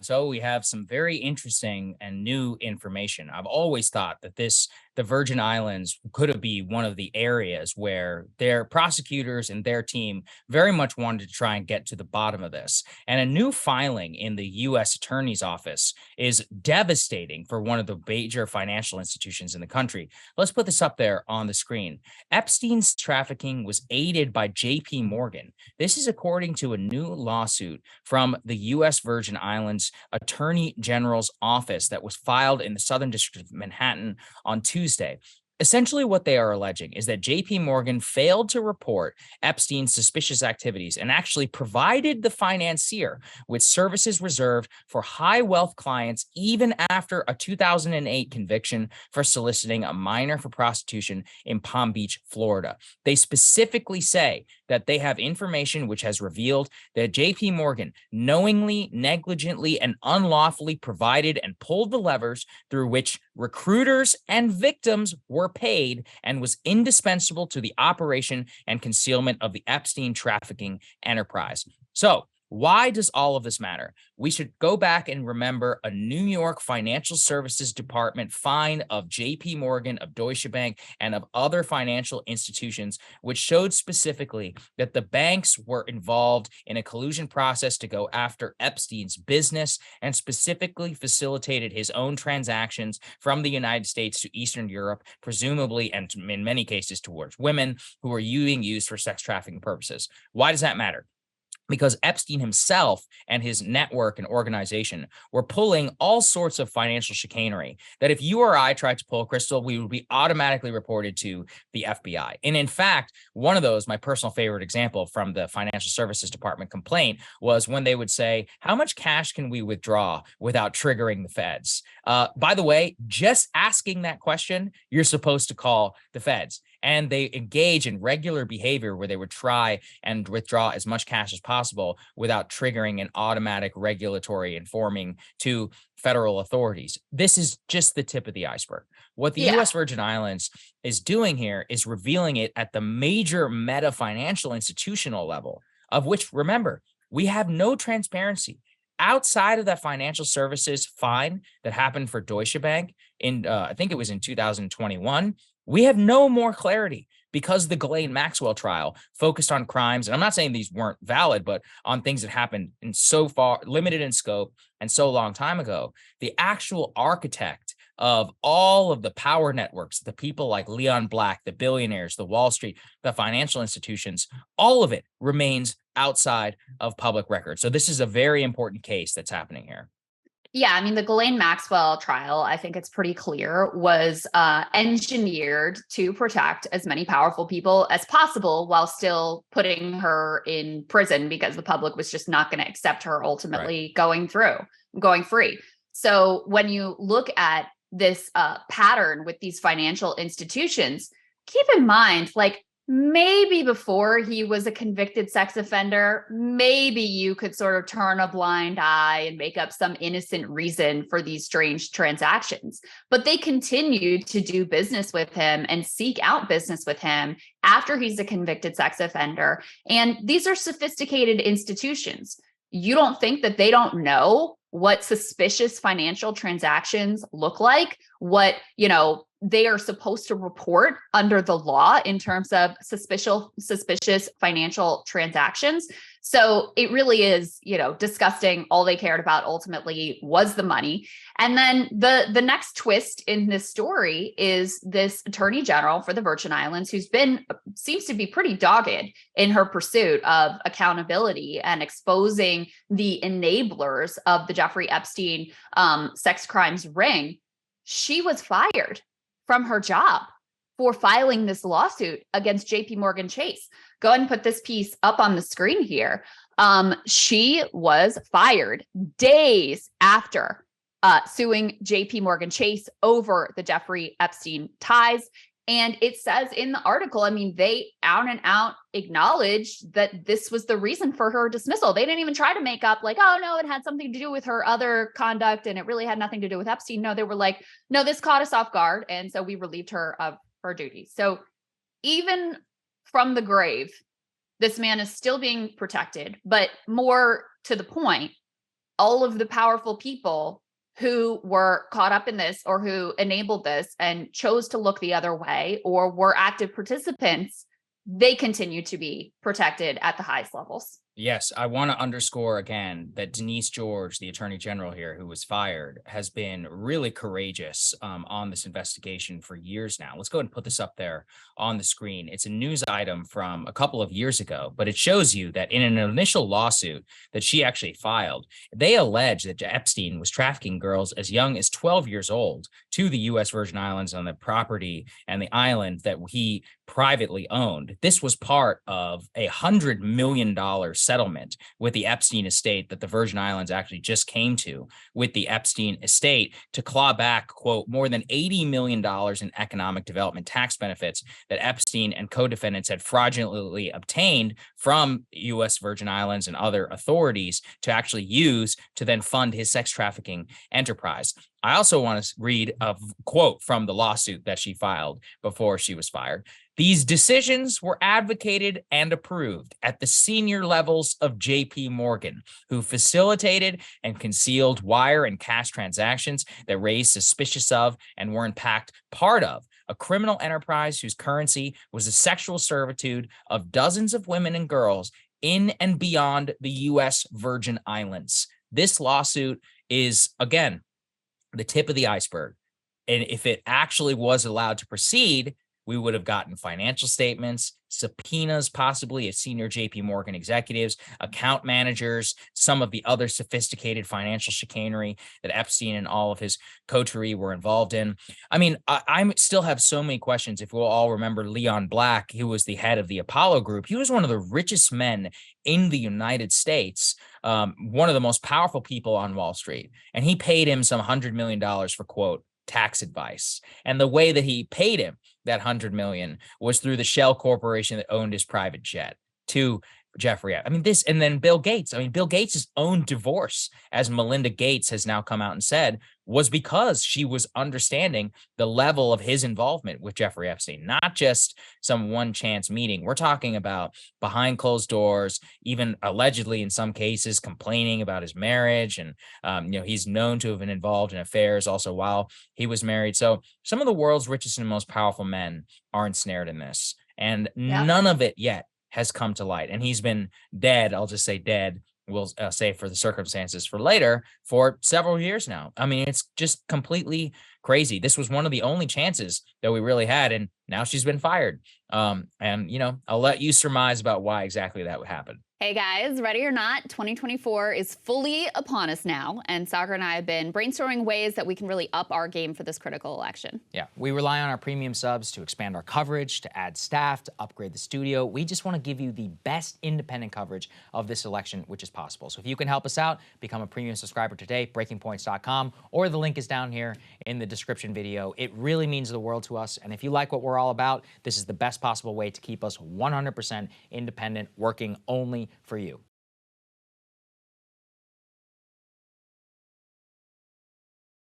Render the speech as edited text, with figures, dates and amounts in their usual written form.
So we have some very interesting and new information. I've always thought that the Virgin Islands could be one of the areas where their prosecutors and their team very much wanted to try and get to the bottom of this. And a new filing in the U.S. Attorney's Office is devastating for one of the major financial institutions in the country. Let's put this up there on the screen. Epstein's trafficking was aided by JPMorgan. This is according to a new lawsuit from the U.S. Virgin Islands Attorney General's office that was filed in the Southern District of Manhattan on Tuesday. Essentially, what they are alleging is that JP Morgan failed to report Epstein's suspicious activities and actually provided the financier with services reserved for high wealth clients, even after a 2008 conviction for soliciting a minor for prostitution in Palm Beach, Florida. They specifically say that they have information which has revealed that JP Morgan knowingly, negligently, and unlawfully provided and pulled the levers through which recruiters and victims were paid and was indispensable to the operation and concealment of the Epstein trafficking enterprise. So, why does all of this matter? We should go back and remember a New York Financial Services Department fine of JP Morgan, of Deutsche Bank, and of other financial institutions, which showed specifically that the banks were involved in a collusion process to go after Epstein's business and specifically facilitated his own transactions from the United States to Eastern Europe, presumably, and in many cases towards women who were being used for sex trafficking purposes. Why does that matter? Because Epstein himself and his network and organization were pulling all sorts of financial chicanery that if you or I tried to pull, Krystal, we would be automatically reported to the FBI. And in fact, one of those, my personal favorite example from the Financial Services Department complaint, was when they would say, how much cash can we withdraw without triggering the feds? By the way, just asking that question, you're supposed to call the feds. And they engage in regular behavior where they would try and withdraw as much cash as possible without triggering an automatic regulatory informing to federal authorities. This is just the tip of the iceberg. What the U.S. Virgin Islands is doing here is revealing it at the major meta financial institutional level, of which, remember, we have no transparency. Outside of that financial services fine that happened for Deutsche Bank in, I think it was in 2021, we have no more clarity because the Ghislaine Maxwell trial focused on crimes. And I'm not saying these weren't valid, but on things that happened in so far limited in scope and so long time ago. The actual architect of all of the power networks, the people like Leon Black, the billionaires, the Wall Street, the financial institutions, all of it remains outside of public record. So this is a very important case that's happening here. Yeah, I mean, the Ghislaine Maxwell trial, I think it's pretty clear, was engineered to protect as many powerful people as possible while still putting her in prison because the public was just not going to accept her ultimately going free. So when you look at this pattern with these financial institutions, keep in mind, like, maybe before he was a convicted sex offender, maybe you could sort of turn a blind eye and make up some innocent reason for these strange transactions. But they continued to do business with him and seek out business with him after he's a convicted sex offender. And these are sophisticated institutions. You don't think that they don't know what suspicious financial transactions look like, what, they are supposed to report under the law in terms of suspicious financial transactions. So it really is, disgusting. All they cared about ultimately was the money. And then the next twist in this story is this attorney general for the Virgin Islands, who's seems to be pretty dogged in her pursuit of accountability and exposing the enablers of the Jeffrey Epstein sex crimes ring. She was fired from her job for filing this lawsuit against JPMorgan Chase. Go ahead and put this piece up on the screen here. She was fired days after suing JPMorgan Chase over the Jeffrey Epstein ties. And it says in the article, I mean, they out and out acknowledged that this was the reason for her dismissal. They didn't even try to make up like, oh, no, it had something to do with her other conduct and it really had nothing to do with Epstein. No, they were like, no, this caught us off guard. And so we relieved her of her duties. So even from the grave, this man is still being protected. But more to the point, all of the powerful people who were caught up in this or who enabled this and chose to look the other way or were active participants, they continue to be protected at the highest levels. Yes, I want to underscore again that Denise George, the attorney general here, who was fired, has been really courageous on this investigation for years now. Let's go ahead and put this up there on the screen. It's a news item from a couple of years ago, but it shows you that in an initial lawsuit that she actually filed, they allege that Epstein was trafficking girls as young as 12 years old to the U.S. Virgin Islands on the property and the island that he privately owned. This was part of $100 million settlement with the Epstein estate that the Virgin Islands actually just came to with the Epstein estate to claw back, quote, more than $80 million in economic development tax benefits that Epstein and co-defendants had fraudulently obtained from U.S. Virgin Islands and other authorities to actually use to then fund his sex trafficking enterprise. I also want to read a quote from the lawsuit that she filed before she was fired. These decisions were advocated and approved at the senior levels of JPMorgan, who facilitated and concealed wire and cash transactions that raised suspicious of and were in fact part of a criminal enterprise whose currency was the sexual servitude of dozens of women and girls in and beyond the U.S. Virgin Islands. This lawsuit is, again, the tip of the iceberg. And if it actually was allowed to proceed, we would have gotten financial statements, subpoenas, possibly of senior JPMorgan executives, account managers, some of the other sophisticated financial chicanery that Epstein and all of his coterie were involved in. I mean, I still have so many questions. If we'll all remember Leon Black, who was the head of the Apollo Group, he was one of the richest men in the United States, one of the most powerful people on Wall Street. And he paid him some $100 million for, quote, tax advice. And the way that he paid him that $100 million was through the shell corporation that owned his private jet to Jeffrey. I mean, this, and then Bill Gates. I mean, Bill Gates' own divorce, as Melinda Gates has now come out and said, was because she was understanding the level of his involvement with Jeffrey Epstein, not just some one chance meeting. We're talking about behind closed doors, even allegedly in some cases complaining about his marriage. And, he's known to have been involved in affairs also while he was married. So some of the world's richest and most powerful men are ensnared in this, and none of it yet has come to light. And he's been dead. I'll just say dead. We'll say for the circumstances for later for several years now. I mean, it's just completely crazy. This was one of the only chances that we really had. And now she's been fired. And, I'll let you surmise about why exactly that would happen. Hey guys, ready or not, 2024 is fully upon us now, and Saagar and I have been brainstorming ways that we can really up our game for this critical election. Yeah, we rely on our premium subs to expand our coverage, to add staff, to upgrade the studio. We just want to give you the best independent coverage of this election, which is possible. So if you can help us out, become a premium subscriber today, breakingpoints.com, or the link is down here in the description video. It really means the world to us, and if you like what we're all about, this is the best possible way to keep us 100% independent, working only for you.